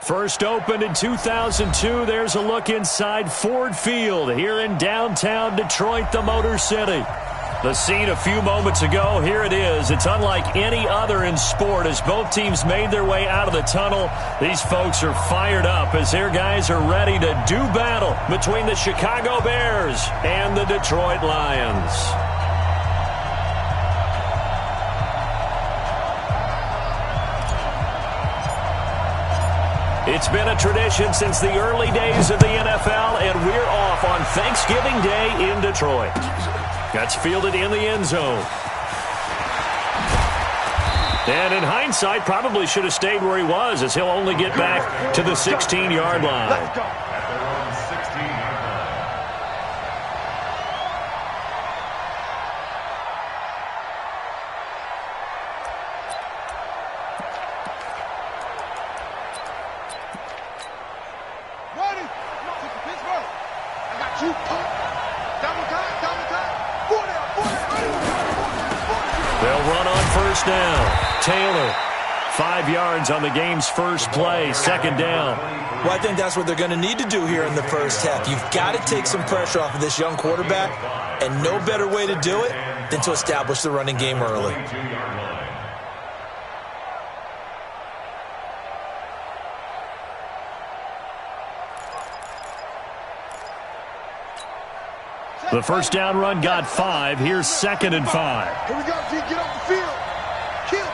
First opened in 2002, there's a look inside Ford Field here in downtown Detroit, the Motor City. The scene a few moments ago, here it is. It's unlike any other in sport as both teams made their way out of the tunnel. These folks are fired up as their guys are ready to do battle between the Chicago Bears and the Detroit Lions. It's been a tradition since the early days of the NFL, and we're off on Thanksgiving Day in Detroit. That's fielded in the end zone. And in hindsight, probably should have stayed where he was as he'll only get back to the 16-yard line. Let's go. At their own 16-yard line. Ready? Pittsburgh. I got you. Double time. They'll run on first down. Taylor, 5 yards on the game's first play, second down. Well, I think that's what they're going to need to do here in the first half. You've got to take some pressure off of this young quarterback, and no better way to do it than to establish the running game early. The first down run got 5. Here's 2nd and 5. Here we go, G. Get off the field. Kill.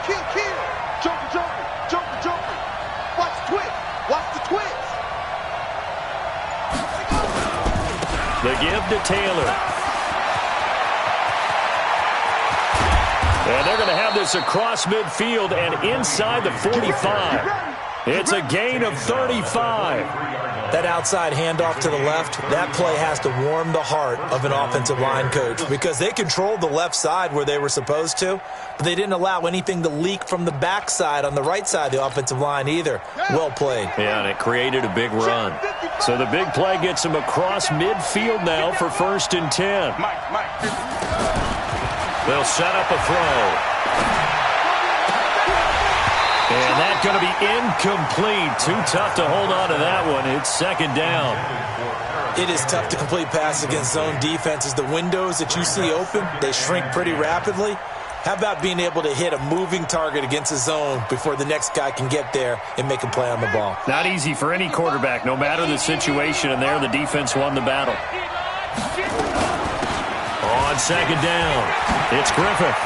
Jumper. Watch the twist. The give to Taylor. And they're going to have this across midfield and inside the 45. It's a gain of 35. That outside handoff to the left, that play has to warm the heart of an offensive line coach because they controlled the left side where they were supposed to, but they didn't allow anything to leak from the backside on the right side of the offensive line either. Well played. Yeah, and it created a big run. So the big play gets him across midfield now for 1st and 10. They'll set up a throw. And that's going to be incomplete. Too tough to hold on to that one. It's 2nd down. It is tough to complete pass against zone defenses. The windows that you see open, they shrink pretty rapidly. How about being able to hit a moving target against a zone before the next guy can get there and make a play on the ball? Not easy for any quarterback, no matter the situation, and there the defense won the battle. On 2nd down, it's Griffith.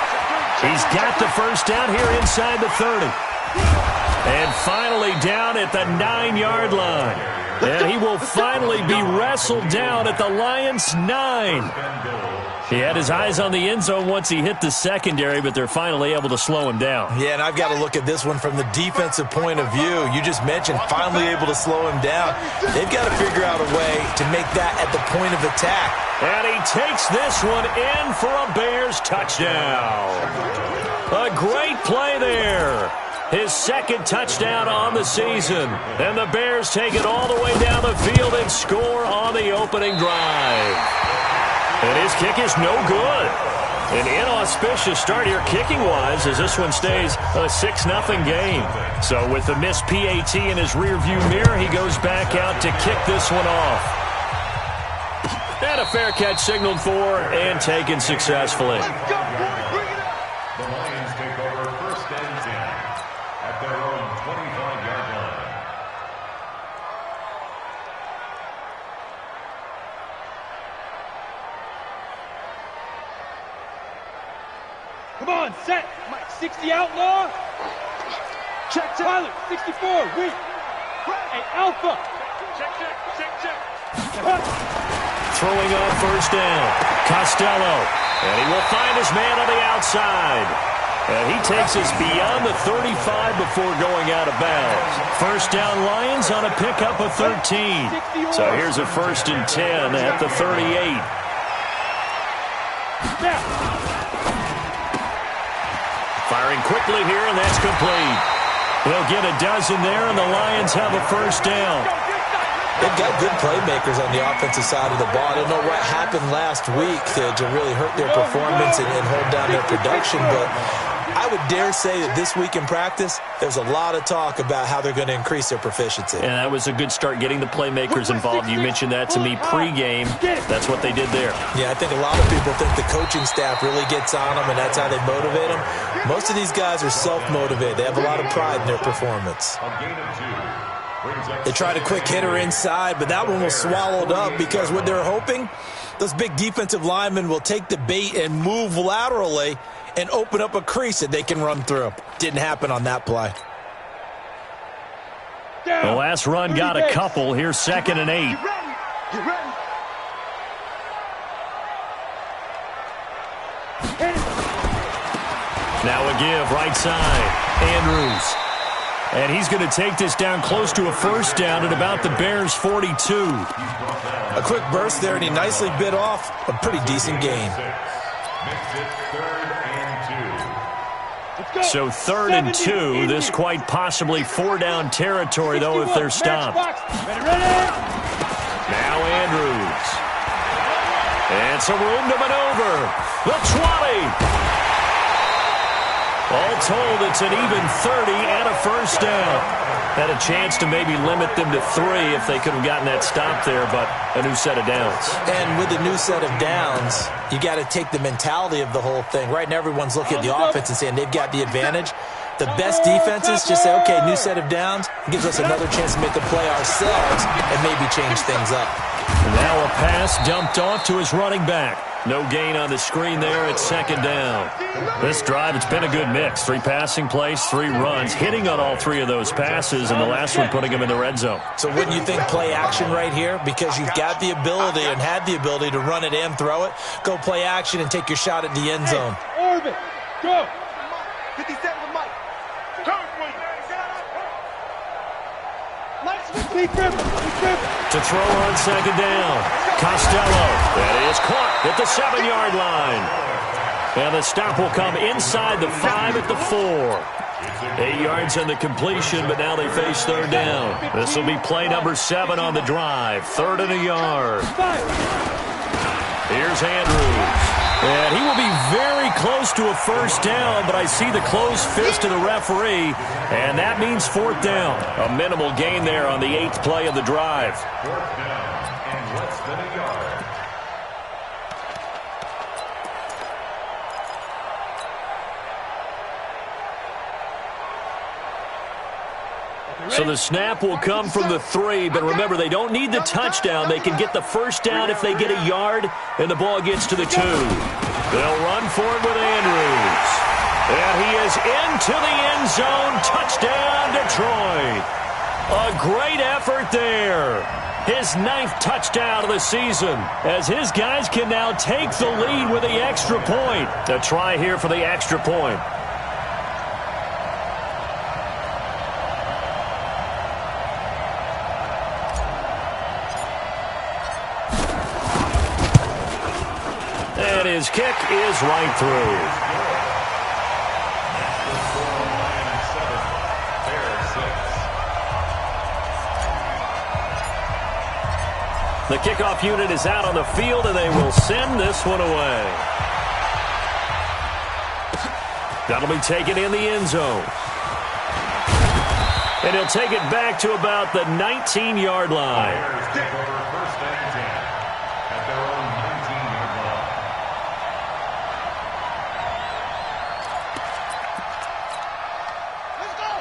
He's got the first down here inside the 30. And finally down at the 9-yard line. And he will finally be wrestled down at the Lions' 9. He had his eyes on the end zone once he hit the secondary, but they're finally able to slow him down. Yeah, and I've got to look at this one from the defensive point of view. You just mentioned finally able to slow him down. They've got to figure out a way to make that at the point of attack. And he takes this one in for a Bears touchdown. A great play there. His 2nd touchdown on the season. And the Bears take it all the way down the field and score on the opening drive. And his kick is no good. An inauspicious start here kicking-wise as this one stays a 6-0 game. So with the missed PAT in his rearview mirror, he goes back out to kick this one off. And a fair catch signaled for and taken successfully. The Lions take over 1st and 10 at their own 25-yard line. Come on, set. Mike, 60 outlaw. Check. Pilot, 64, weak. Hey, Alpha. Check. Throwing on first down, Costello. And he will find his man on the outside. And he takes us beyond the 35 before going out of bounds. First down Lions on a pickup of 13. So here's a 1st and 10 at the 38. Firing quickly here, and that's complete. They'll get a dozen there, and the Lions have a first down. They've got good playmakers on the offensive side of the ball. I don't know what happened last week to really hurt their performance and hold down their production, but I would dare say that this week in practice, there's a lot of talk about how they're going to increase their proficiency. And that was a good start getting the playmakers involved. You mentioned that to me pregame. That's what they did there. Yeah, I think a lot of people think the coaching staff really gets on them, and that's how they motivate them. Most of these guys are self-motivated. They have a lot of pride in their performance. They tried a quick hitter inside, but that one was swallowed up because what they're hoping, those big defensive linemen will take the bait and move laterally and open up a crease that they can run through. Didn't happen on that play. The last run got a couple. Here's 2nd and 8. Get ready. Now a give, right side. Andrews. And he's going to take this down close to a first down at about the Bears' 42. A quick burst there, and he nicely bit off a pretty decent gain. So 3rd and 2. This quite possibly 4-down territory, though, if they're stopped. Now Andrews. And some room to maneuver. The 20. All told, it's an even 30 and a first down. Had a chance to maybe limit them to 3 if they could have gotten that stop there, but a new set of downs. And with a new set of downs, you got to take the mentality of the whole thing. Right now, everyone's looking at the offense and saying they've got the advantage. The best defenses just say, okay, new set of downs. It gives us another chance to make a play ourselves and maybe change things up. Now a pass dumped off to his running back. No gain on the screen there at 2nd down. This drive, it's been a good mix. 3 passing plays, 3 runs, hitting on all 3 of those passes, and the last one putting him in the red zone. So wouldn't you think play action right here? Because you've got the ability and had the ability to run it and throw it. Go play action and take your shot at the end zone. Orbit, go. 57 to Mike. Turn, To throw on 2nd down. Costello. That is caught at the 7-yard line. And the stop will come inside the 5 at the 4. 8 yards on the completion, but now they face 3rd down. This will be play number 7 on the drive. 3rd and a yard. Here's Andrews. And he will be very close to a first down, but I see the closed fist of the referee, and that means 4th down. A minimal gain there on the 8th play of the drive. 4th down and less than a yard. So the snap will come from the 3, but remember, they don't need the touchdown. They can get the first down if they get a yard, and the ball gets to the 2. They'll run for it with Andrews. And he is into the end zone. Touchdown, Detroit. A great effort there. His 9th touchdown of the season, as his guys can now take the lead with the extra point. A try here for the extra point. And his kick is right through. The kickoff unit is out on the field, and they will send this one away. That'll be taken in the end zone. And he'll take it back to about the 19-yard line.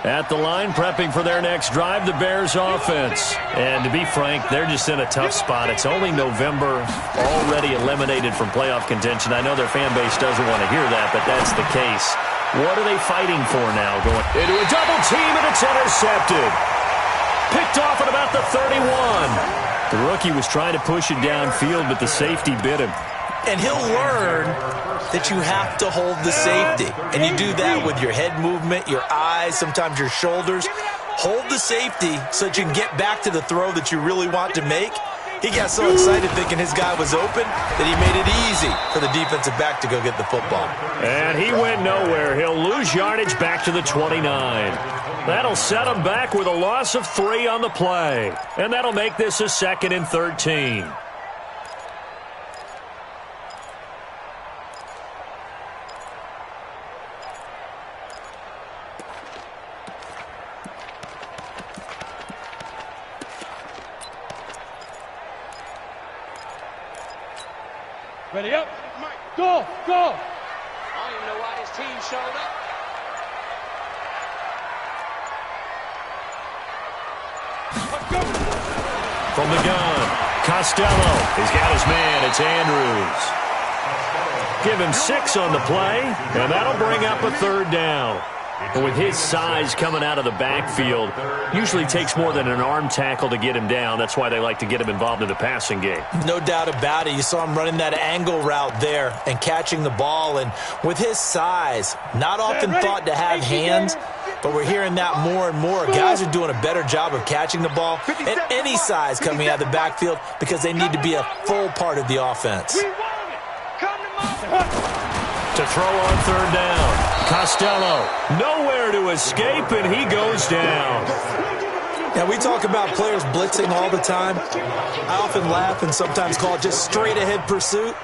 At the line, prepping for their next drive, the Bears offense. And to be frank, they're just in a tough spot. It's only November, already eliminated from playoff contention. I know their fan base doesn't want to hear that, but that's the case. What are they fighting for now? Going into a double team, and it's intercepted. Picked off at about the 31. The rookie was trying to push it downfield, but the safety bit him. And he'll learn that you have to hold the safety. And you do that with your head movement, your eyes, sometimes your shoulders. Hold the safety so that you can get back to the throw that you really want to make. He got so excited thinking his guy was open that he made it easy for the defensive back to go get the football. And he went nowhere. He'll lose yardage back to the 29. That'll set him back with a loss of 3 on the play. And that'll make this a 2nd and 13. Ready up. Go, go. I don't even know why this team showed up. Let's go. From the gun, Costello. He's got his man. It's Andrews. Give him 6 on the play, and that'll bring up a 3rd down. And with his size coming out of the backfield, usually takes more than an arm tackle to get him down. That's why they like to get him involved in the passing game. No doubt about it. You saw him running that angle route there and catching the ball. And with his size, not often thought to have hands, but we're hearing that more and more. Guys are doing a better job of catching the ball at any size coming out of the backfield because they need to be a full part of the offense. To throw on 3rd down. Costello, nowhere to escape, and he goes down. Now, we talk about players blitzing all the time. I often laugh and sometimes call it just straight-ahead pursuit.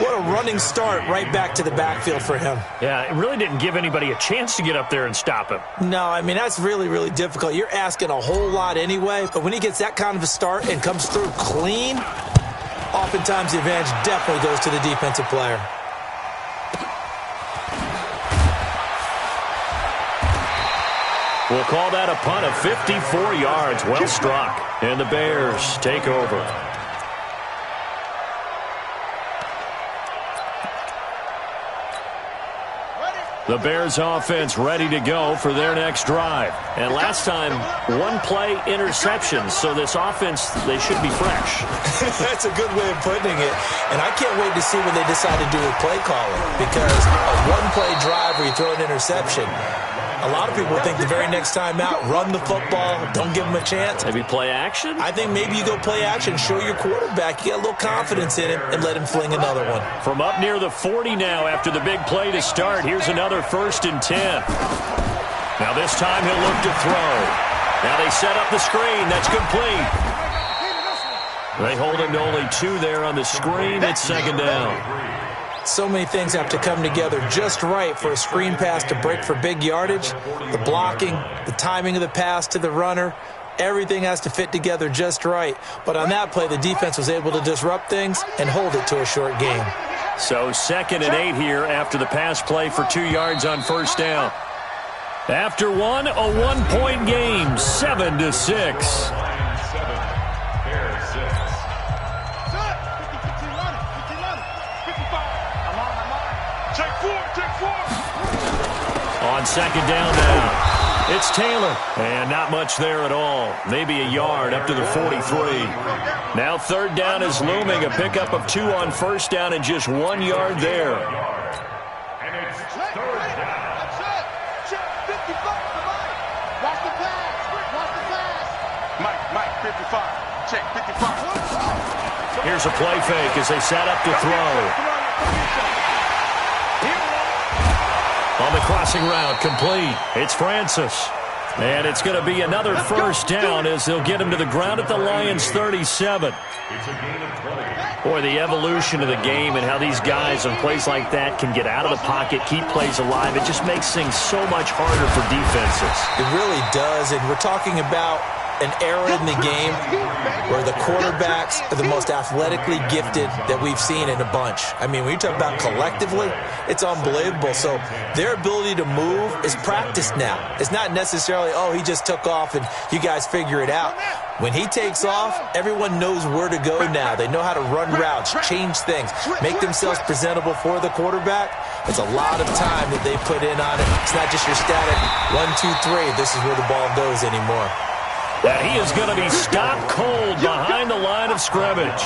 What a running start right back to the backfield for him. Yeah, it really didn't give anybody a chance to get up there and stop him. No, I mean, that's really, really difficult. You're asking a whole lot anyway, but when he gets that kind of a start and comes through clean, oftentimes the advantage definitely goes to the defensive player. We'll call that a punt of 54 yards. Well struck. And the Bears take over. The Bears offense ready to go for their next drive. And last time, 1-play interception. So this offense, they should be fresh. That's a good way of putting it. And I can't wait to see what they decide to do with play calling. Because a 1-play drive where you throw an interception, a lot of people think the very next time out, run the football, don't give him a chance. Maybe play action? I think maybe you go play action, show your quarterback, you get a little confidence in him, and let him fling another one. From up near the 40 now after the big play to start, here's another 1st and 10. Now this time he'll look to throw. Now they set up the screen. That's complete. They hold him to only 2 there on the screen. It's 2nd down. So many things have to come together just right for a screen pass to break for big yardage. The blocking, the timing of the pass to the runner, everything has to fit together just right. But on that play, the defense was able to disrupt things and hold it to a short game. So 2nd and 8 here after the pass play for 2 yards on 1st down. After one, a 1-point game, 7-6. On 2nd down now, it's Taylor. And not much there at all. Maybe a yard up to the 43. Now 3rd down is looming. A pickup of 2 on 1st down and just 1 yard there. And it's 3rd down. Mike, 55. Check, 55. Here's a play fake as they set up to throw. On the crossing route, complete. It's Francis. And it's going to be another 1st down as they'll get him to the ground at the Lions' 37. It's a gain of 20. Boy, the evolution of the game and how these guys on plays like that can get out of the pocket, keep plays alive, it just makes things so much harder for defenses. It really does, and we're talking about an era in the game where the quarterbacks are the most athletically gifted that we've seen in a bunch. I mean, when you talk about collectively, it's unbelievable. So their ability to move is practiced now. It's not necessarily, oh, he just took off and you guys figure it out. When he takes off, everyone knows where to go now. They know how to run routes, change things, make themselves presentable for the quarterback. It's a lot of time that they put in on it. It's not just your static 1, 2, 3. This is where the ball goes anymore. That he is going to be stopped cold behind the line of scrimmage.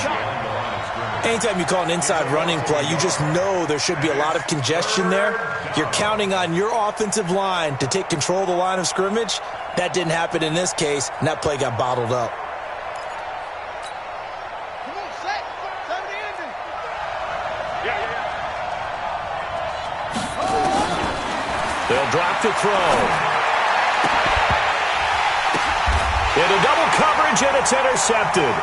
Anytime you call an inside running play, you just know there should be a lot of congestion there. You're counting on your offensive line to take control of the line of scrimmage. That didn't happen in this case, and that play got bottled up. They'll drop to throw. Into double coverage, and it's intercepted.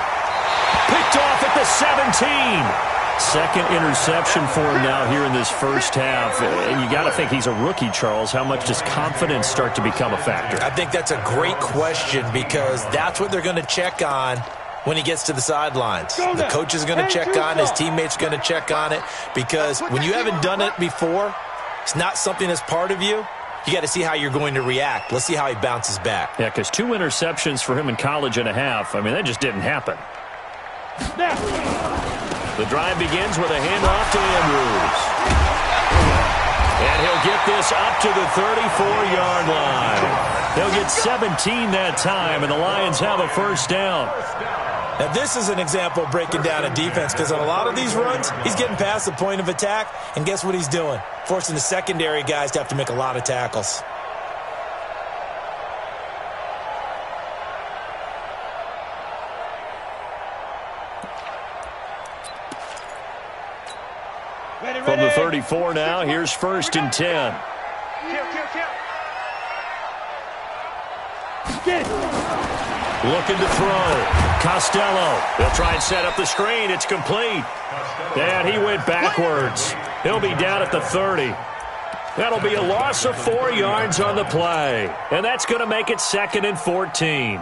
Picked off at the 17. 2nd interception for him now here in this 1st half. And you got to think he's a rookie, Charles. How much does confidence start to become a factor? I think that's a great question because that's what they're going to check on when he gets to the sidelines. The coach is going to check on it. His teammates are going to check on it, because when you haven't done it before, it's not something that's part of you. You got to see how you're going to react. Let's see how he bounces back. Yeah, because 2 interceptions for him in college and a half. I mean, that just didn't happen. The drive begins with a handoff to Andrews. And he'll get this up to the 34-yard line. They'll get 17 that time, and the Lions have a first down. Now, this is an example of breaking down a defense, because on a lot of these runs, he's getting past the point of attack, and guess what he's doing? Forcing the secondary guys to have to make a lot of tackles. From the 34 now, here's 1st and 10. Looking to throw. Costello. They'll try and set up the screen. It's complete. And he went backwards. He'll be down at the 30. That'll be a loss of 4 yards on the play. And that's going to make it 2nd and 14.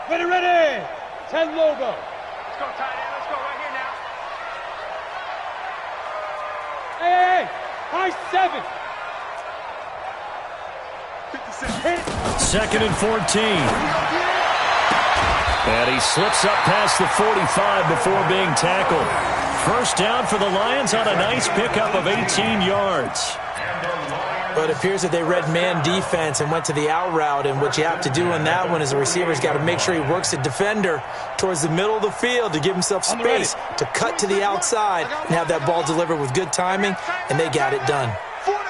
Ready. 10 logo. Let's go, tight end. Let's go right here now. Hey, high 7. 2nd and 14. And he slips up past the 45 before being tackled. First down for the Lions on a nice pickup of 18 yards. But it appears that they read man defense and went to the out route, and what you have to do on that one is the receiver's got to make sure he works the defender towards the middle of the field to give himself space to cut to the outside and have that ball delivered with good timing, and they got it done. 4 down.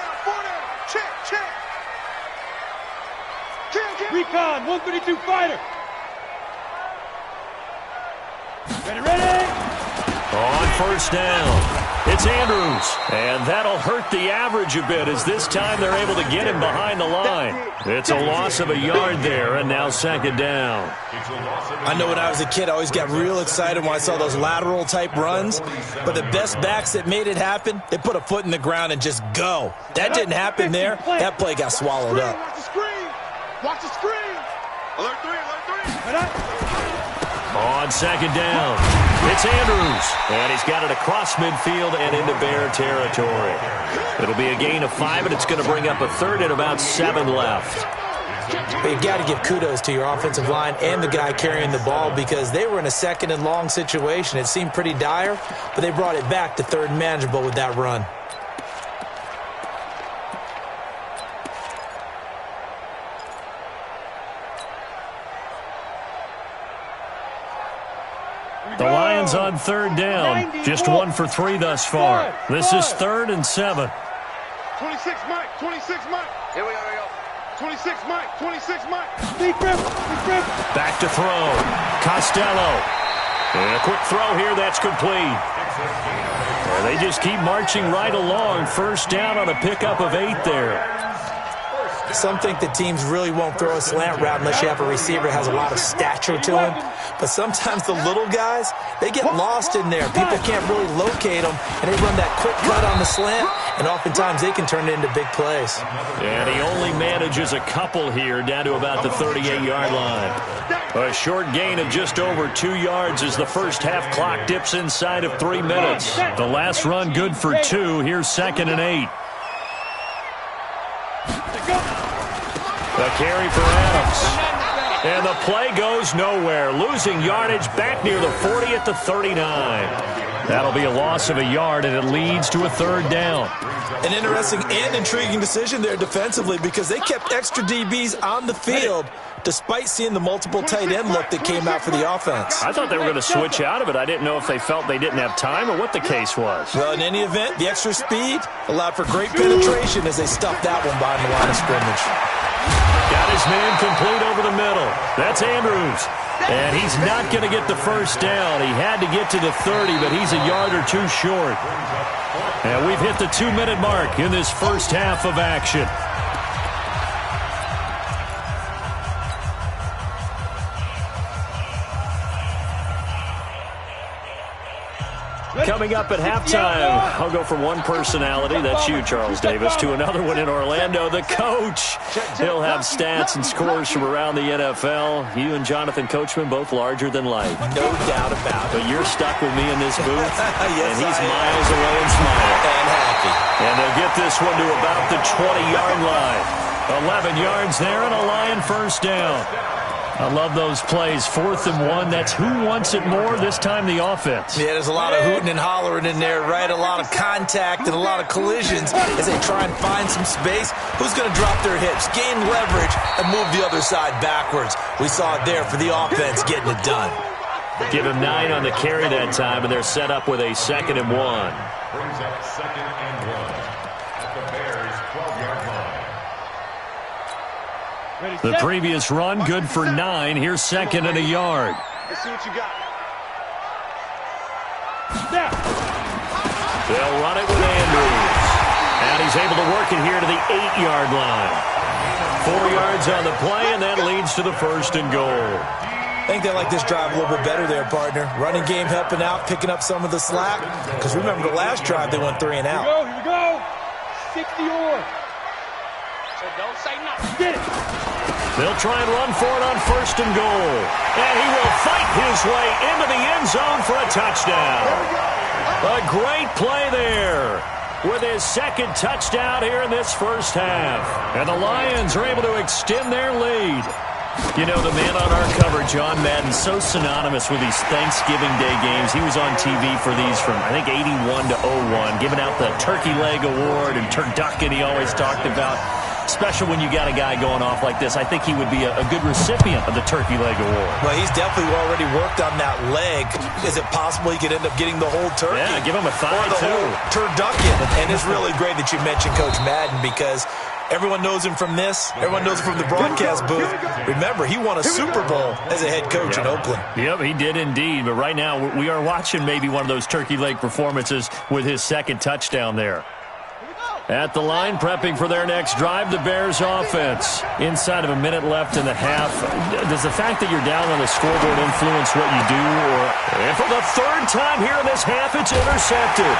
Check. Recon, 132 fighter. Ready. On first down, it's Andrews. And that'll hurt the average a bit, as this time they're able to get him behind the line. It's a loss of a yard there, and now 2nd down. I know when I was a kid, I always got real excited when I saw those lateral-type runs. But the best backs that made it happen, they put a foot in the ground and just go. That didn't happen there. That play got swallowed up. Watch the screen. Alert 3. On 2nd down, it's Andrews. And he's got it across midfield and into Bear territory. It'll be a gain of 5, and it's going to bring up a 3rd and about 7 left. But you've got to give kudos to your offensive line and the guy carrying the ball, because they were in a 2nd and long situation. It seemed pretty dire, but they brought it back to 3rd and manageable with that run. The Lions on 3rd down. Just 1 for 3 thus far. This is 3rd and 7. 26 Mike. Here we go. 26 Mike. Deep rip. Back to throw. Costello. And a quick throw here. That's complete. And they just keep marching right along. First down on a pickup of 8 there. Some think that teams really won't throw a slant route unless you have a receiver that has a lot of stature to him. But sometimes the little guys, they get lost in there. People can't really locate them, and they run that quick cut on the slant, and oftentimes they can turn it into big plays. And he only manages a couple here, down to about the 38-yard line. A short gain of just over 2 yards as the first half clock dips inside of 3 minutes. The last run good for 2. Here's 2nd and 8. The carry for Adams. And the play goes nowhere. Losing yardage back near the 40 at the 39. That'll be a loss of a yard, and it leads to a 3rd down. An interesting and intriguing decision there defensively, because they kept extra DBs on the field despite seeing the multiple tight end look that came out for the offense. I thought they were going to switch out of it. I didn't know if they felt they didn't have time or what the case was. Well, in any event, the extra speed allowed for great penetration as they stuffed that one behind the line of scrimmage. Got his man complete over the middle. That's Andrews. And he's not going to get the first down. He had to get to the 30, but he's a yard or 2 short. And we've hit the 2-minute mark in this first half of action. Coming up at halftime, I'll go from one personality, that's you, Charles Davis, to another one in Orlando, the coach. He'll have stats and scores from around the NFL. You and Jonathan Coachman, both larger than life. No doubt about it. But you're stuck with me in this booth, Yes, and he's I am. miles away and smiling. And happy. And they'll get this one to about the 20-yard line. 11 yards there and a Lion first down. I love those plays. 4th and 1. That's who wants it more, this time the offense. Yeah, there's a lot of hooting and hollering in there, right? A lot of contact and a lot of collisions as they try and find some space. Who's going to drop their hips, gain leverage, and move the other side backwards? We saw it there for the offense getting it done. Give him 9 on the carry that time, and they're set up with a 2nd and 1. Brings up 2nd and 1 at the Bears' 12-yard line. The previous run, good for 9. Here's 2nd and a yard. Let's see what you got. They'll run it with Andrews. And he's able to work it here to the 8-yard line. 4 yards on the play, and that leads to the 1st and goal. I think they like this drive a little bit better there, partner. Running game helping out, picking up some of the slack. Because remember the last drive, they went 3 and out. Here we go. 60 or. So don't say nothing. Get it. They'll try and run for it on 1st and goal. And he will fight his way into the end zone for a touchdown. A great play there with his 2nd touchdown here in this first half. And the Lions are able to extend their lead. You know, the man on our cover, John Madden, so synonymous with these Thanksgiving Day games. He was on TV for these from, I think, 81 to 01, giving out the Turkey Leg Award and turducken he always talked about. Special when you got a guy going off like this. I think he would be a good recipient of the Turkey Leg Award. Well, he's definitely already worked on that leg. Is it possible he could end up getting the whole turkey? Yeah, give him a thigh, or the too. whole turducken. And it's really great that you mentioned Coach Madden because everyone knows him from this. Everyone knows him from the broadcast booth. Remember, he won a Super Bowl as a head coach in Oakland. Yep, he did indeed. But right now, we are watching maybe one of those turkey leg performances with his 2nd touchdown there. At the line, prepping for their next drive, the Bears offense. Inside of a minute left in the half. Does the fact that you're down on the scoreboard influence what you do? And for the 3rd time here in this half, it's intercepted.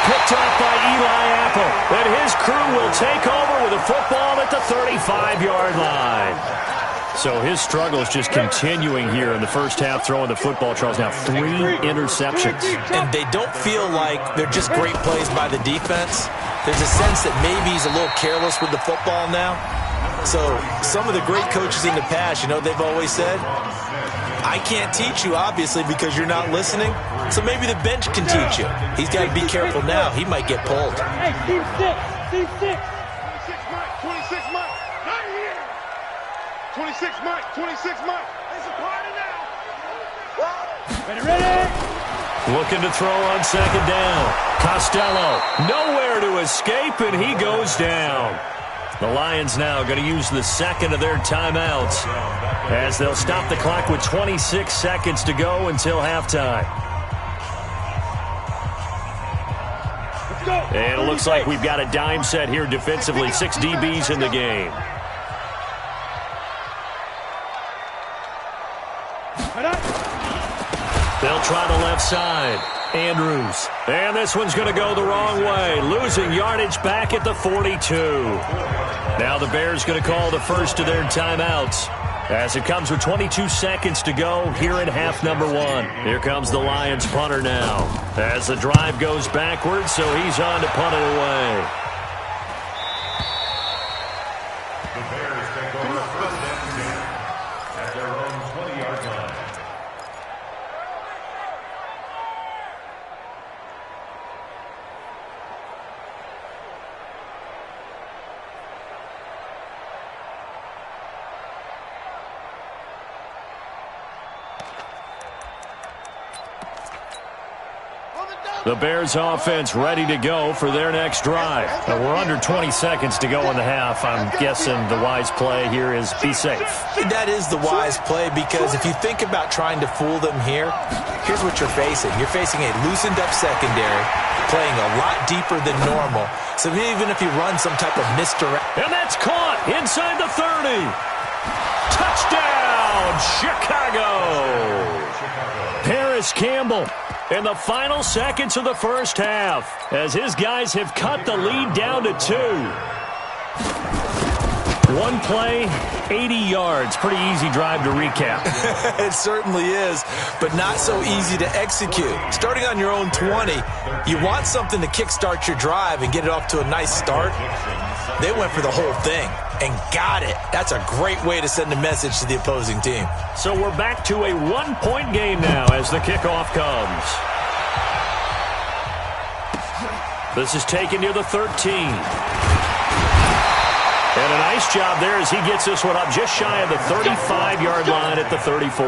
Picked off by Eli Apple. And his crew will take over with a football at the 35-yard line. So his struggle is just continuing here in the first half, throwing the football. Charles, now 3 interceptions. And they don't feel like they're just great plays by the defense. There's a sense that maybe he's a little careless with the football now. So some of the great coaches in the past, you know, they've always said, I can't teach you, obviously, because you're not listening. So maybe the bench can teach you. He's got to be careful now. He might get pulled. Hey, team 6. Team 6. 26 Mike. Not here. 26 Mike. 26 Mike. It's a party now. Ready. Looking to throw on 2nd down. Costello, nowhere to escape, and he goes down. The Lions now going to use the 2nd of their timeouts as they'll stop the clock with 26 seconds to go until halftime. Let's go. And it looks like we've got a dime set here defensively. 6 DBs in the game. They'll try the left side. Andrews. And this one's going to go the wrong way. Losing yardage back at the 42. Now the Bears going to call the first of their timeouts as it comes with 22 seconds to go here in half number 1. Here comes the Lions punter now as the drive goes backwards, so he's on to punt it away. The Bears take over 1st and 10 at their own 20-yard line. The Bears offense ready to go for their next drive. Now we're under 20 seconds to go in the half. I'm guessing the wise play here is be safe. That is the wise play because if you think about trying to fool them here, here's what you're facing. You're facing a loosened up secondary, playing a lot deeper than normal. So even if you run some type of misdirect. And that's caught inside the 30. Touchdown, Chicago. Paris Campbell in the final seconds of the first half as his guys have cut the lead down to 2. One play, 80 yards. Pretty easy drive to recap. It certainly is, but not so easy to execute. Starting on your own 20, you want something to kickstart your drive and get it off to a nice start. They went for the whole thing and got it. That's a great way to send a message to the opposing team. So we're back to a one-point game now as the kickoff comes. This is taken near the 13. And a nice job there as he gets this one up just shy of the 35-yard line at the 34.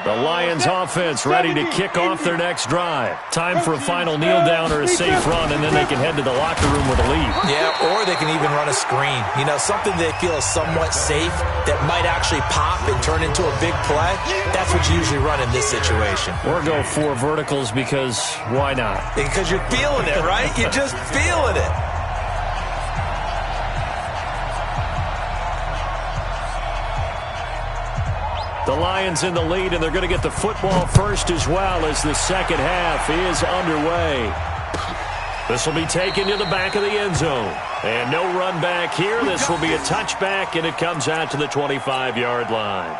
The Lions offense ready to kick off their next drive. Time for a final kneel down or a safe run, and then they can head to the locker room with a lead. Yeah, or they can even run a screen. You know, something they feel is somewhat safe that might actually pop and turn into a big play. That's what you usually run in this situation. Or go 4 verticals because why not? Because you're feeling it, right? You're just feeling it. The Lions in the lead, and they're going to get the football first as well as the second half is underway. This will be taken to the back of the end zone. And no run back here. This will be a touchback, and it comes out to the 25-yard line.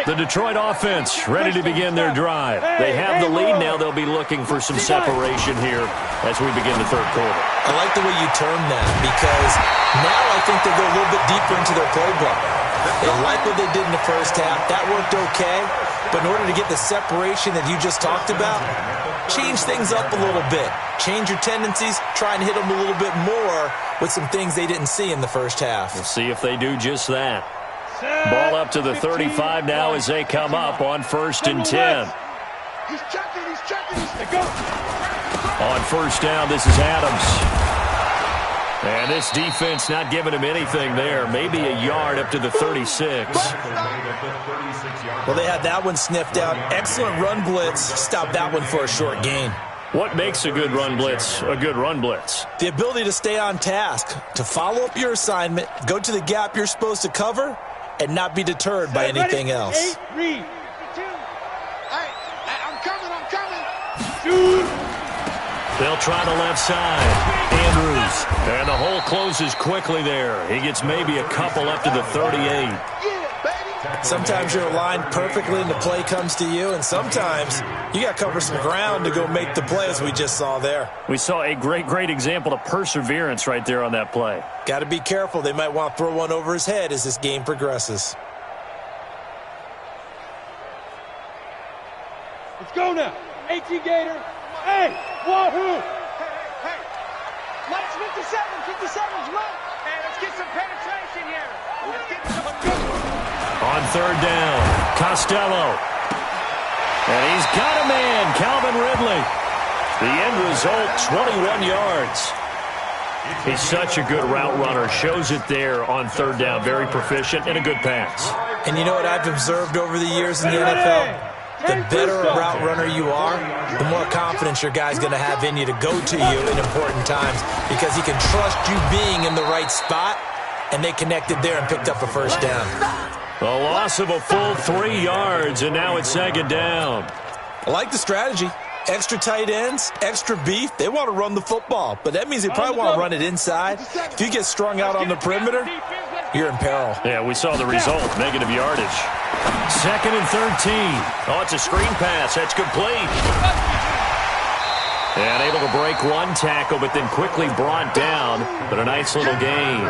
The Detroit offense ready to begin their drive. They have the lead now. They'll be looking for some separation here as we begin the third quarter. I like the way you term that because now I think they'll go a little bit deeper into their playbook. They like what they did in the first half. That worked okay. But in order to get the separation that you just talked about, change things up a little bit. Change your tendencies. Try and hit them a little bit more with some things they didn't see in the first half. We'll see if they do just that. Ball up to the 35 now as they come up on 1st and 10. He's checking, go. On first down, this is Adams. And this defense not giving him anything there. Maybe a yard up to the 36. Well, they had that one sniffed out. Excellent run blitz. Stop that one for a short gain. What makes a good run blitz a good run blitz? The ability to stay on task, to follow up your assignment, go to the gap you're supposed to cover, and not be deterred by anything else. Hey, I'm coming. They'll try the left side. Andrews. And the hole closes quickly there. He gets maybe a couple up to the 38. Sometimes you're aligned perfectly and the play comes to you, and sometimes you got to cover some ground to go make the play as we just saw there. We saw a great example of perseverance right there on that play. Got to be careful. They might want to throw one over his head as this game progresses. Let's go now. 18 Gator. Hey, wahoo! Hey, Lights 57's low. Hey, let's get some penetration here. Let's get some. On third down, Costello. And he's got a man, Calvin Ridley. The end result, 21 yards. He's such a good route runner. Shows it there on third down. Very proficient and a good pass. And you know what I've observed over the years in the NFL? The better a route runner you are, the more confidence your guy's going to have in you to go to you in important times because he can trust you being in the right spot, and they connected there and picked up a first down. A loss of a full 3 yards, and now it's second down. I like the strategy. Extra tight ends, extra beef. They want to run the football, but that means they probably want to run it inside. If you get strung out on the perimeter, you're in peril. Yeah, we saw the result, negative yardage. 2nd and 13. Oh, it's a screen pass. That's complete. And able to break one tackle, but then quickly brought down. But a nice little gain.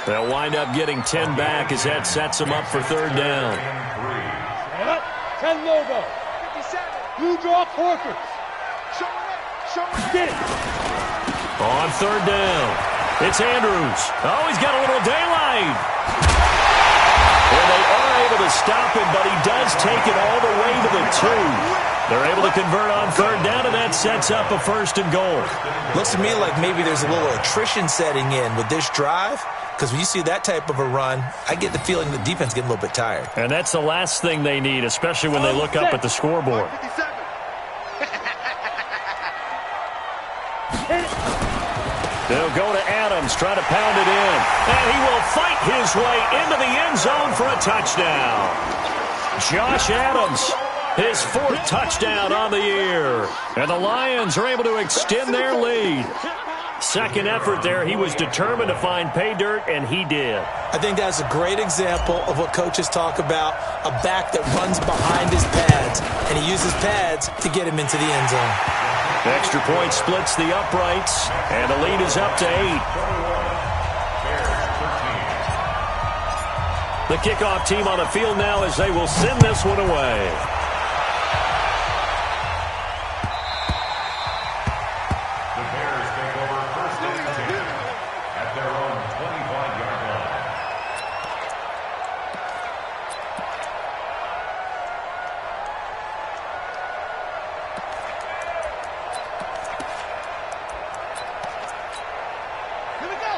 They'll wind up getting 10 back as that sets them up for third down. 10 logo. 57. Blue draw Corkers. Show it. Get it. On third down, it's Andrews. Oh, he's got a little daylight. And they are able to stop him, but he does take it all the way to the 2. They're able to convert on third down, and that sets up a 1st and goal. Looks to me like maybe there's a little attrition setting in with this drive, because when you see that type of a run, I get the feeling the defense getting a little bit tired. And that's the last thing they need, especially when they look up at the scoreboard. They'll go to Adams. Adams trying to pound it in. And he will fight his way into the end zone for a touchdown. Josh Adams, his 4th touchdown on the year. And the Lions are able to extend their lead. Second effort there, he was determined to find pay dirt, and he did. I think that's a great example of what coaches talk about, a back that runs behind his pads, and he uses pads to get him into the end zone. Extra point splits the uprights, and the lead is up to 8. The kickoff team on the field now as they will send this one away.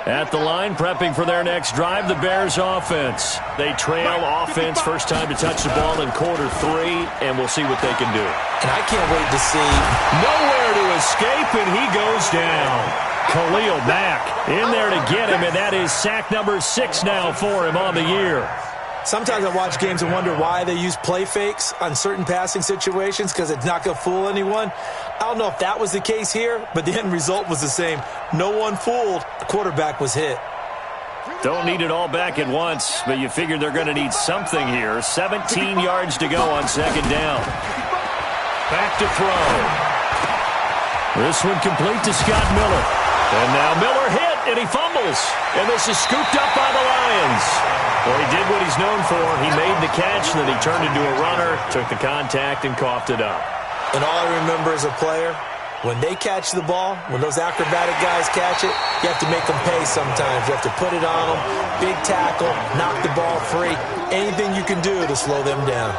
At the line, prepping for their next drive, the Bears offense. They trail offense, first time to touch the ball in quarter 3, and we'll see what they can do. And I can't wait to see. Nowhere to escape, and he goes down. Khalil Mack in there to get him, and that is sack number 6 now for him on the year. Sometimes I watch games and wonder why they use play fakes on certain passing situations, because it's not going to fool anyone. I don't know if that was the case here, but the end result was the same. No one fooled. The quarterback was hit. Don't need it all back at once, but you figure they're going to need something here. 17 yards to go on second down. Back to throw. This one complete to Scott Miller. And now Miller hit, and he fumbles. And this is scooped up by the Lions. Well, he did what he's known for. He made the catch, and then he turned into a runner, took the contact, and coughed it up. And all I remember as a player, when they catch the ball, when those acrobatic guys catch it, you have to make them pay sometimes. You have to put it on them, big tackle, knock the ball free, anything you can do to slow them down.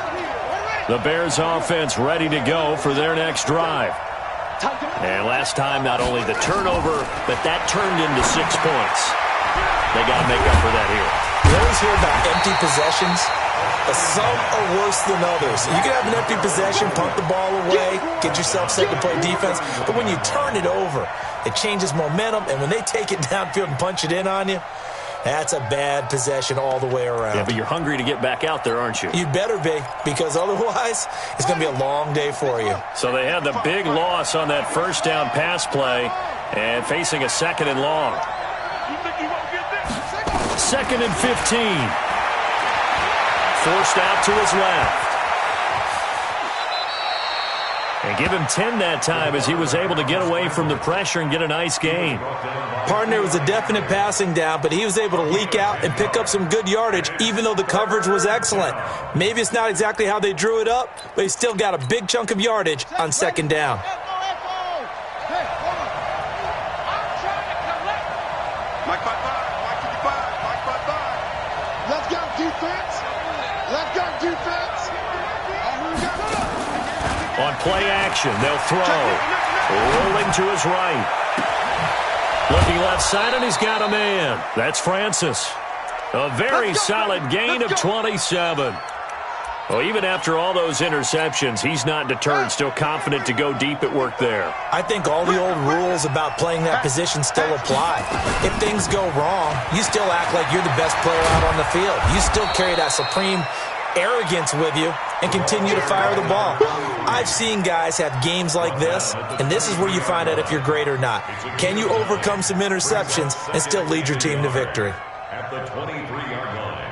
The Bears offense ready to go for their next drive. And last time, not only the turnover, but that turned into 6 points. They got to make up for that here. You always hear about empty possessions. Some are worse than others. You can have an empty possession, punt the ball away, get yourself set to play defense. But when you turn it over, it changes momentum. And when they take it downfield and punch it in on you, that's a bad possession all the way around. Yeah, but you're hungry to get back out there, aren't you? You better be, because otherwise it's going to be a long day for you. So they had the big loss on that first down pass play and facing a 2nd and long. 2nd and 15. Forced out to his left. And give him 10 that time as he was able to get away from the pressure and get a nice gain. Partner was a definite passing down, but he was able to leak out and pick up some good yardage, even though the coverage was excellent. Maybe it's not exactly how they drew it up, but he still got a big chunk of yardage on second down. Let's go, defense. Let's go, defense. On play action, they'll throw. Rolling to his right. Looking left side, and he's got a man. That's Francis. A very solid gain of 27. Well, even after all those interceptions, he's not deterred, still confident to go deep at work there. I think all the old rules about playing that position still apply. If things go wrong, you still act like you're the best player out on the field. You still carry that supreme arrogance with you and continue to fire the ball. I've seen guys have games like this, and this is where you find out if you're great or not. Can you overcome some interceptions and still lead your team to victory? At the 23-yard line.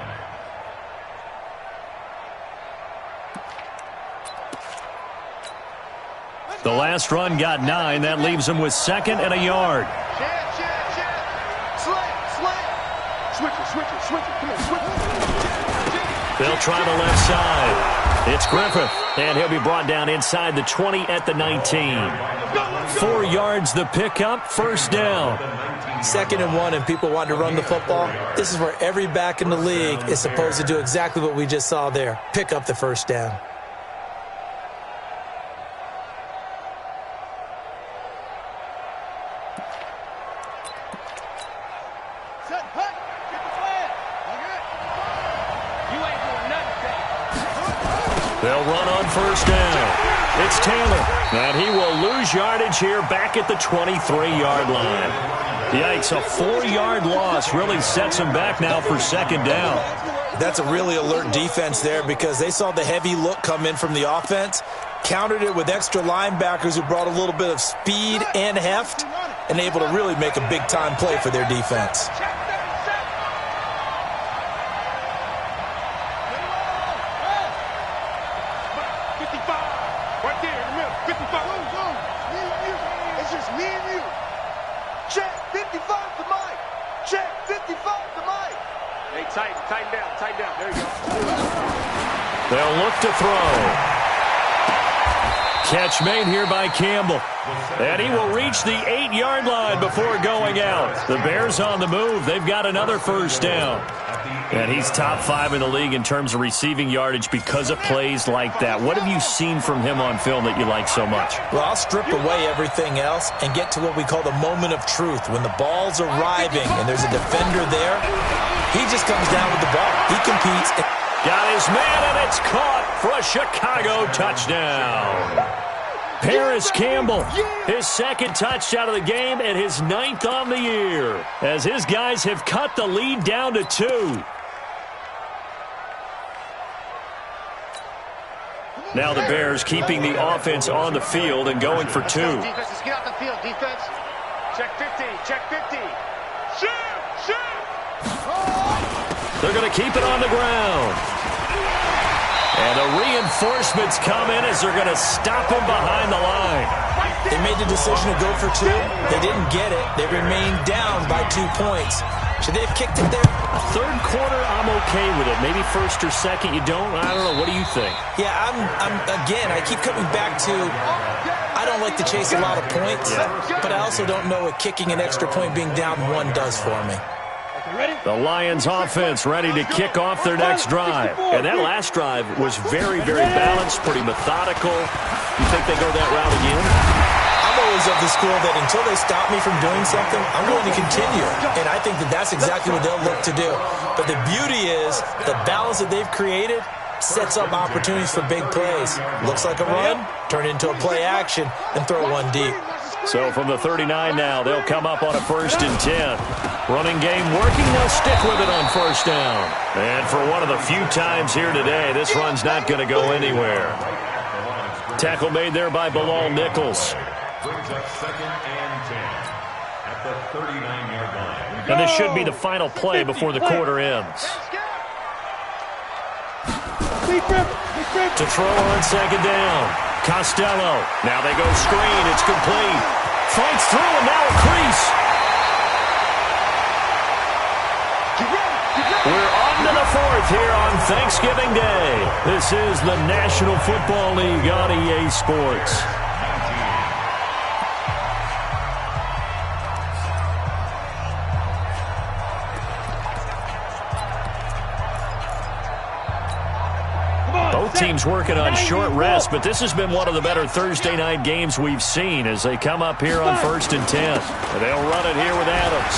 The last run got 9. That leaves him with 2nd and a yard. They'll try the left side. It's Griffith, and he'll be brought down inside the 20 at the 19. 4 yards the pickup, first down. 2nd and 1, and people want to run the football. This is where every back in the league is supposed to do exactly what we just saw there. Pick up the first down. They'll run on first down. It's Taylor, and he will lose yardage here back at the 23-yard line. Yikes, a 4-yard loss really sets them back now for second down. That's a really alert defense there because they saw the heavy look come in from the offense, countered it with extra linebackers who brought a little bit of speed and heft, and able to really make a big-time play for their defense. Tighten down. There you go. They'll look to throw. Catch made here by Campbell. And he will reach the 8-yard line before going out. The Bears on the move. They've got another first down. And he's top 5 in the league in terms of receiving yardage because of plays like that. What have you seen from him on film that you like so much? Well, I'll strip away everything else and get to what we call the moment of truth. When the ball's arriving and there's a defender there, he just comes down with the ball. He competes. Got his man, and it's caught for a Chicago touchdown. Paris Campbell, his second touchdown of the game and his 9th on the year, as his guys have cut the lead down to 2. Now the Bears keeping the offense on the field and going for 2. Defense, let's get off the field, defense. Check 50, check 50. Shoot! They're going to keep it on the ground. And the reinforcements come in as they're going to stop him behind the line. They made the decision to go for 2. They didn't get it. They remained down by 2 points. Should they have kicked it there? Third quarter, I'm okay with it. Maybe first or second, you don't. I don't know. What do you think? Yeah, again, I keep coming back to I don't like to chase a lot of points, but I also don't know what kicking an extra point being down 1 does for me. The Lions offense ready to kick off their next drive. And that last drive was very, very balanced, pretty methodical. You think they go that route again? I'm always of the school that until they stop me from doing something, I'm going to continue. And I think that that's exactly what they'll look to do. But the beauty is the balance that they've created sets up opportunities for big plays. Looks like a run, turn into a play action, and throw 1 deep. So from the 39 now, they'll come up on a 1st and 10. Running game working, they'll stick with it on 1st down. And for one of the few times here today, this run's not going to go anywhere. Tackle made there by Bilal Nichols. Brings up 2nd and 10 at the 39-yard line. And this should be the final play before the quarter ends. To throw on 2nd down. Costello. Now they go screen. It's complete. Fights through and now a crease. We're on to the 4th here on Thanksgiving Day. This is the National Football League on EA Sports. Both teams working on short rest, but this has been one of the better Thursday night games we've seen as they come up here on 1st and 10. And they'll run it here with Adams.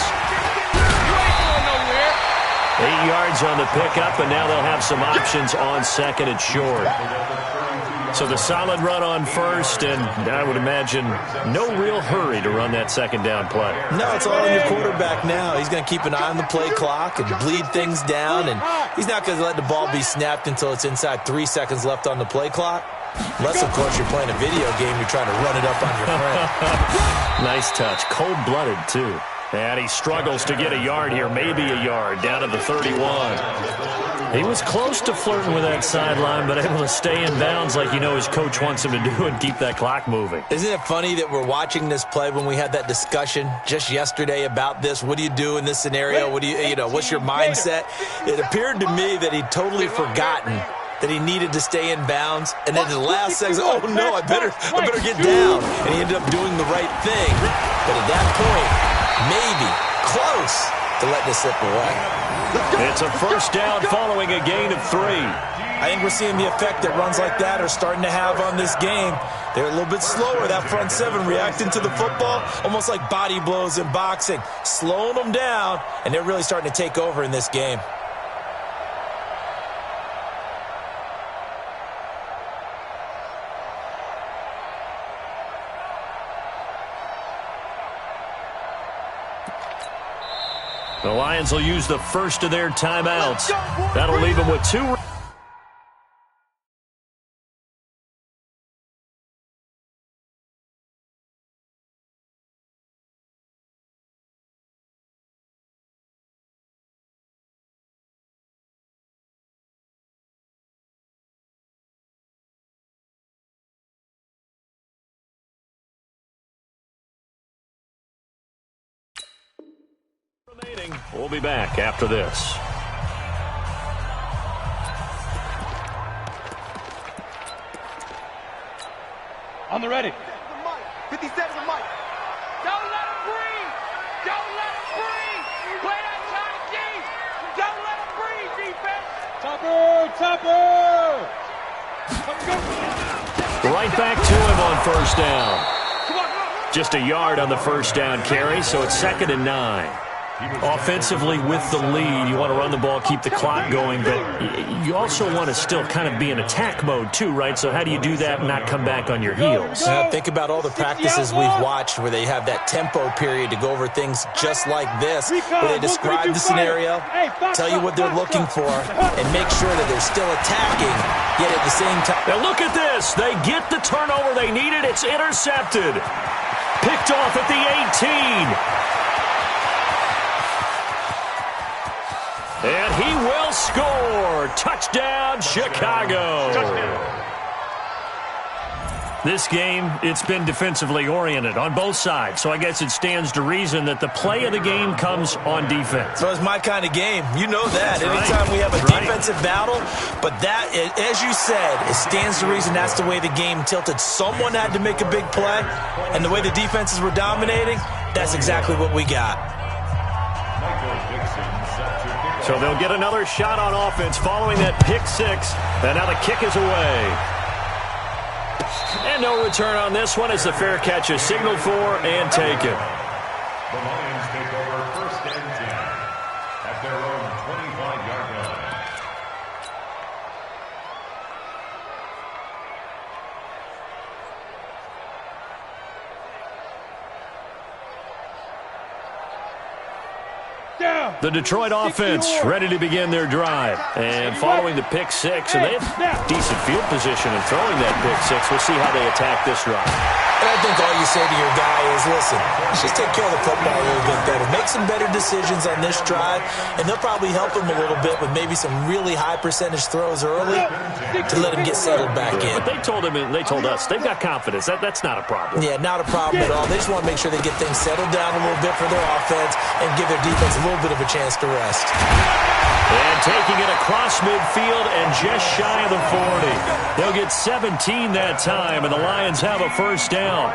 8 yards on the pickup, and now they'll have some options on 2nd and short. So the solid run on 1st, and I would imagine no real hurry to run that 2nd down play. No, it's all on your quarterback now. He's going to keep an eye on the play clock and bleed things down, and he's not going to let the ball be snapped until it's inside 3 seconds left on the play clock. Unless, of course, you're playing a video game, you're trying to run it up on your friend. Nice touch. Cold-blooded, too. And he struggles to get a yard here, maybe a yard, down to the 31. He was close to flirting with that sideline, but able to stay in bounds like you know his coach wants him to do and keep that clock moving. Isn't it funny that we're watching this play when we had that discussion just yesterday about this? What do you do in this scenario? What do you know, what's your mindset? It appeared to me that he'd totally forgotten that he needed to stay in bounds, and then the last second, oh no, I better get down. And he ended up doing the right thing. But at that point, maybe close to letting it slip away. It's a 1st down following a gain of 3. I think we're seeing the effect that runs like that are starting to have on this game. They're a little bit slower, that front 7 reacting to the football, almost like body blows in boxing, slowing them down, and they're really starting to take over in this game. The Lions will use the first of their timeouts. That'll leave them with 2. We'll be back after this. On the ready. 57 to Mike. Don't let him breathe. Don't let him breathe. Play that shot deep. Don't let him breathe, defense. Topper. Right back to him on first down. Just a yard on the first down carry, so it's 2nd and 9. Offensively with the lead, you want to run the ball, keep the clock going, but you also want to still kind of be in attack mode too, right? So how do you do that and not come back on your heels? Think about all the practices we've watched where they have that tempo period to go over things just like this, where they describe the scenario, tell you what they're looking for, and make sure that they're still attacking, yet at the same time. Now look at this. They get the turnover they needed. It's intercepted. Picked off at the 18. And he will score. Touchdown, Chicago. Touchdown. This game, it's been defensively oriented on both sides, so I guess it stands to reason that the play of the game comes on defense. So it's my kind of game. You know that. That's anytime right. we have a That's defensive battle, but that, as you said, it stands to reason that's the way the game tilted. Someone had to make a big play, and the way the defenses were dominating, that's exactly what we got. So they'll get another shot on offense following that pick 6, and now the kick is away. And no return on this one as the fair catch is signaled for and taken. The Lions take over 1st and 10 at their own 25-yard line. The Detroit offense ready to begin their drive. And following the pick 6, and they have decent field position in throwing that pick 6. We'll see how they attack this drive. And I think all you say to your guy is, listen, let's just take care of the football a little bit better. Make some better decisions on this drive, and they'll probably help him a little bit with maybe some really high percentage throws early to let him get settled back in. But they told us, they've got confidence. That's not a problem. Yeah, not a problem at all. They just want to make sure they get things settled down a little bit for their offense and give their defense a little bit of a chance to rest. And taking it across midfield and just shy of the 40. They'll get 17 that time, and the Lions have a first down.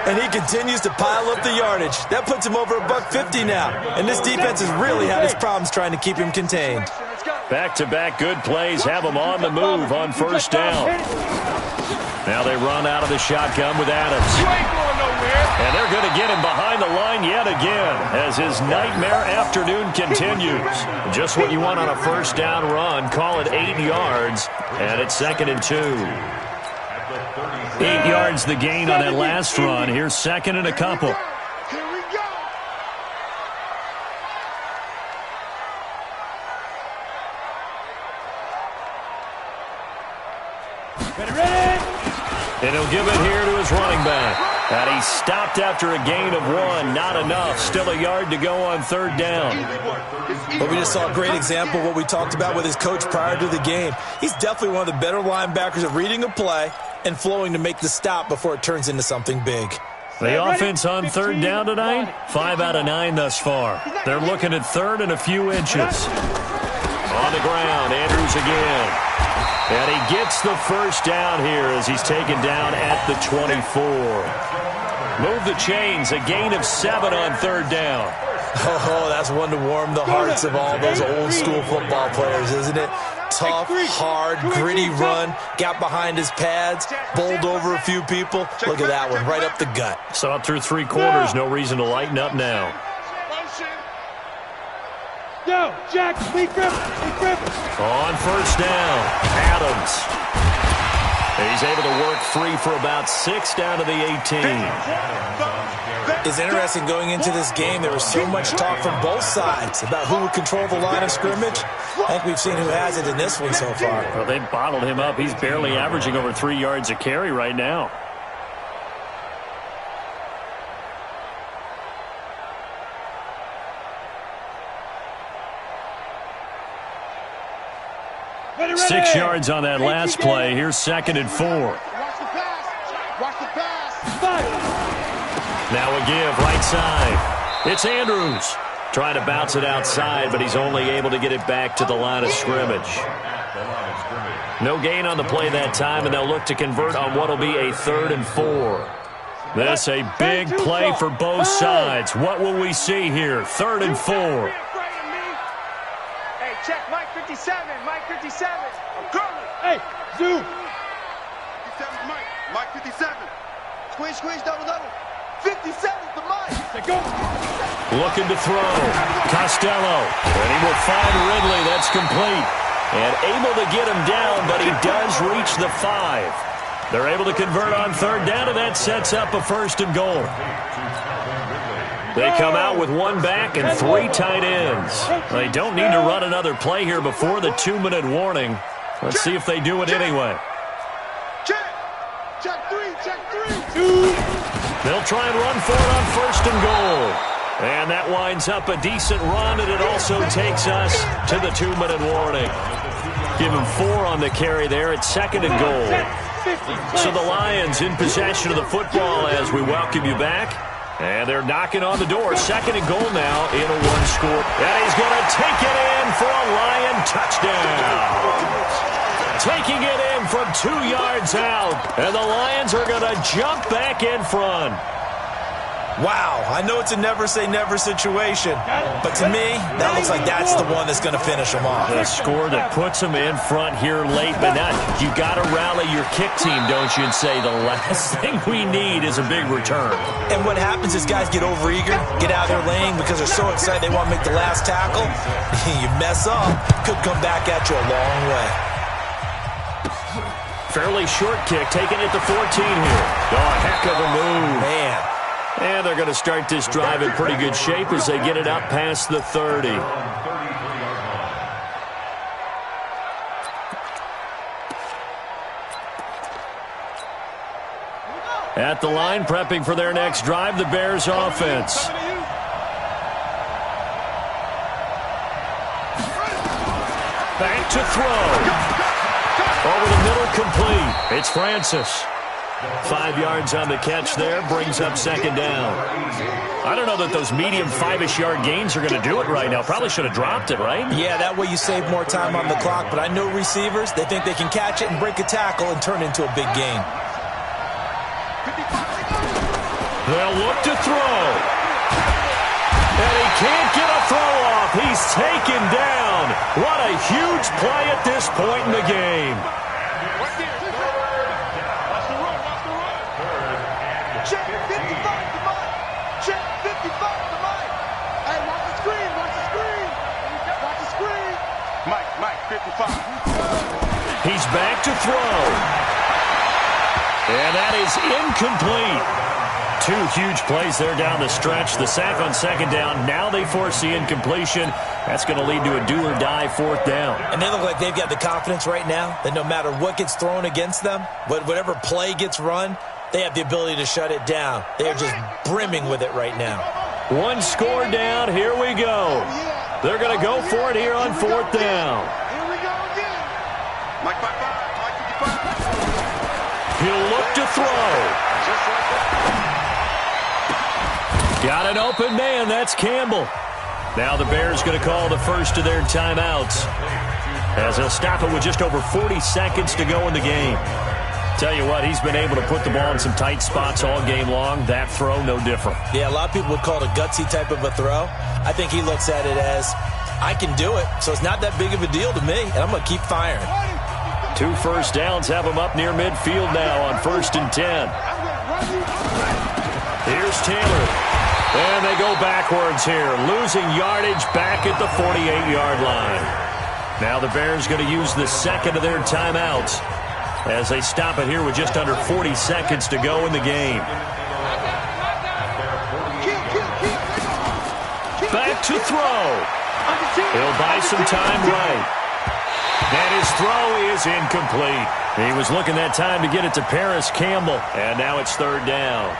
And he continues to pile up the yardage. That puts him over $150 now. And this defense has really had its problems trying to keep him contained. Back-to-back good plays have them on the move on first down. Now they run out of the shotgun with Adams. You ain't going nowhere. And they're going to get him behind the line yet again as his nightmare afternoon continues. Just what you want on a first down run. Call it 8 yards, and it's 2nd and 2. 8 yards the gain on that last run. Here's 2nd and a couple. Here we go. Ready. And he'll give it here to his running back. And he stopped after a gain of 1. Not enough. Still a yard to go on 3rd down. But we just saw a great example of what we talked about with his coach prior to the game. He's definitely one of the better linebackers at reading a play and flowing to make the stop before it turns into something big. The offense on 3rd down tonight, 5 out of 9 thus far. They're looking at 3rd and a few inches. On the ground, Andrews again. And he gets the first down here as he's taken down at the 24. Move the chains, a gain of 7 on 3rd down. Oh, that's one to warm the hearts of all those old-school football players, isn't it? Tough, hard, gritty run, got behind his pads, bowled over a few people. Look at that one, right up the gut. Saw it through 3 quarters, no reason to lighten up now. Go, Jack, Lee Griffin. On first down, Adams. He's able to work free for about 6 down to the 18. It's interesting going into this game. There was so much talk from both sides about who would control the line of scrimmage. I think we've seen who has it in this one so far. Well, they've bottled him up. He's barely averaging over 3 yards a carry right now. Ready. 6 yards on that last play. Here's 2nd and 4. Watch the pass. Watch the pass. Now a give right side. It's Andrews trying to bounce it outside, but he's only able to get it back to the line of scrimmage. No gain on the play that time, and they'll look to convert on what will be a 3rd and 4. This a big play for both sides. What will we see here? 3rd and 4. Hey, check Mike 57. Mike 57. I'm coming. Hey, zoom. 57's Mike. Mike 57. Squeeze, double. 57's the Mike. Go. Looking to throw. Costello. And he will find Ridley. That's complete. And able to get him down, but he does reach the 5. They're able to convert on 3rd down, and that sets up a 1st and goal. They come out with 1 back and 3 tight ends. They don't need to run another play here before the 2-minute warning. Let's see if they do it anyway. Check 3. They'll try and run for it on 1st and goal. And that winds up a decent run, and it also takes us to the 2-minute warning. Give him 4 on the carry there at 2nd and goal. So the Lions in possession of the football as we welcome you back. And they're knocking on the door. 2nd and goal now in a 1-score. And he's going to take it in for a Lion touchdown. Taking it in from 2 yards out. And the Lions are going to jump back in front. Wow, I know it's a never-say-never situation, but to me, that looks like that's the one that's going to finish them off. The score that puts them in front here late, but not. You got to rally your kick team, don't you, and say the last thing we need is a big return. And what happens is guys get overeager, get out of their lane because they're so excited they want to make the last tackle. You mess up, could come back at you a long way. Fairly short kick, taking it to 14 here. Oh, heck of a move. Man. And they're going to start this drive in pretty good shape as they get it up past the 30. At the line, prepping for their next drive, the Bears offense. Back to throw. Over the middle, complete. It's Francis. 5 yards on the catch there, brings up 2nd down. I don't know that those medium 5-ish yard gains are going to do it right now. Probably should have dropped it, right? Yeah, that way you save more time on the clock, but I know receivers, they think they can catch it and break a tackle and turn it into a big gain. They'll look to throw. And he can't get a throw off. He's taken down. What a huge play at this point in the game. Check 55 to Mike. Check 55 to Mike. Hey, watch the screen. Watch the screen. Watch the screen. Mike 55. He's back to throw. And that is incomplete. 2 huge plays there down the stretch. The sack on 2nd down. Now they force the incompletion. That's going to lead to a do-or-die 4th down. And they look like they've got the confidence right now that no matter what gets thrown against them, whatever play gets run, they have the ability to shut it down. They are just brimming with it right now. 1 score down. Here we go. They're going to go for it here on 4th down. Here we go again. Mike 55. Mike 55. He'll look to throw. Just like that. Got an open man. That's Campbell. Now the Bears going to call the first of their timeouts as they'll stop it with just over 40 seconds to go in the game. Tell you what, he's been able to put the ball in some tight spots all game long. That throw, no different. Yeah, a lot of people would call it a gutsy type of a throw. I think he looks at it as, I can do it, so it's not that big of a deal to me, and I'm going to keep firing. 2 first downs have him up near midfield now on 1st and 10. Here's Taylor. And they go backwards here, losing yardage back at the 48-yard line. Now the Bears going to use the 2nd of their timeouts. as they stop it here with just under 40 seconds to go in the game. Back to throw. He'll buy some time right. And his throw is incomplete. He was looking that time to get it to Paris Campbell, and now it's third down.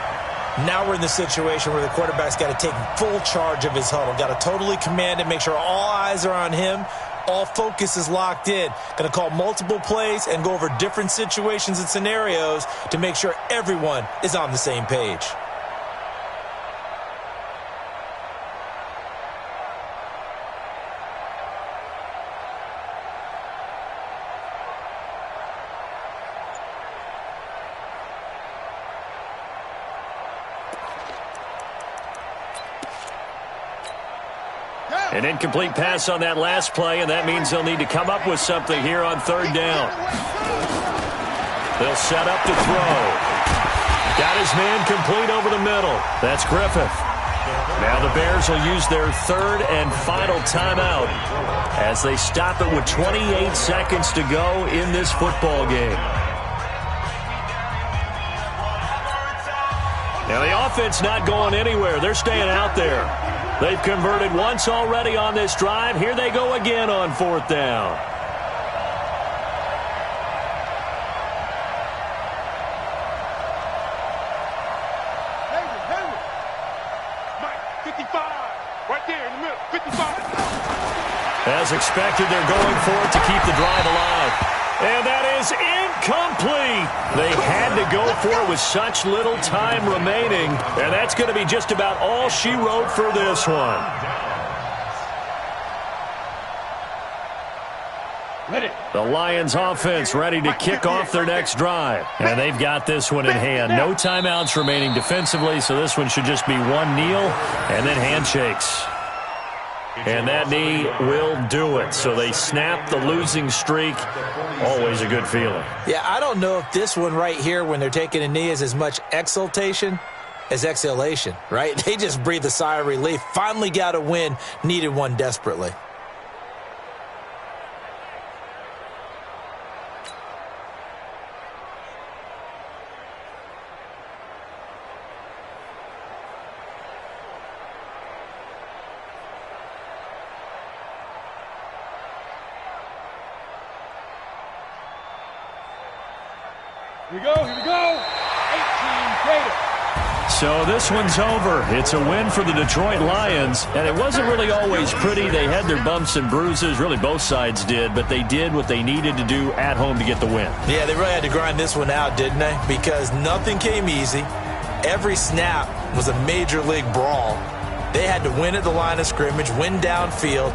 Now we're in the situation where the quarterback's got to take full charge of his huddle. Got to totally command it, make sure all eyes are on him. All focus is locked in. Going to call multiple plays and go over different situations and scenarios to make sure everyone is on the same page. An incomplete pass on that last play, and that means they'll need to come up with something here on third down. They'll set up to throw. Got his man complete over the middle. That's Griffith. Now the Bears will use their third and final timeout as they stop it with 28 seconds to go in this football game. Now the offense not going anywhere. They're staying out there. They've converted once already on this drive. Here they go again on fourth down. Mike, 55. Right there in the middle. 55. As expected, they're going for it to keep the drive alive. And that is incomplete. They had to go for it with such little time remaining. And that's going to be just about all she wrote for this one. The Lions offense ready to kick off their next drive. And they've got this one in hand. No timeouts remaining defensively, so this one should just be one kneel and then handshakes. And that knee will do it. So they snap the losing streak. Always a good feeling. Yeah, I don't know if this one right here when they're taking a knee is as much exultation as exhalation, right? They just breathe a sigh of relief. Finally got a win. Needed one desperately. Here we go, here we go. 18 Gator. So this one's over. It's a win for the Detroit Lions, and it wasn't really always pretty. They had their bumps and bruises. Really, both sides did, but they did what they needed to do at home to get the win. Yeah, they really had to grind this one out, didn't they? Because nothing came easy. Every snap was a major league brawl. They had to win at the line of scrimmage, win downfield.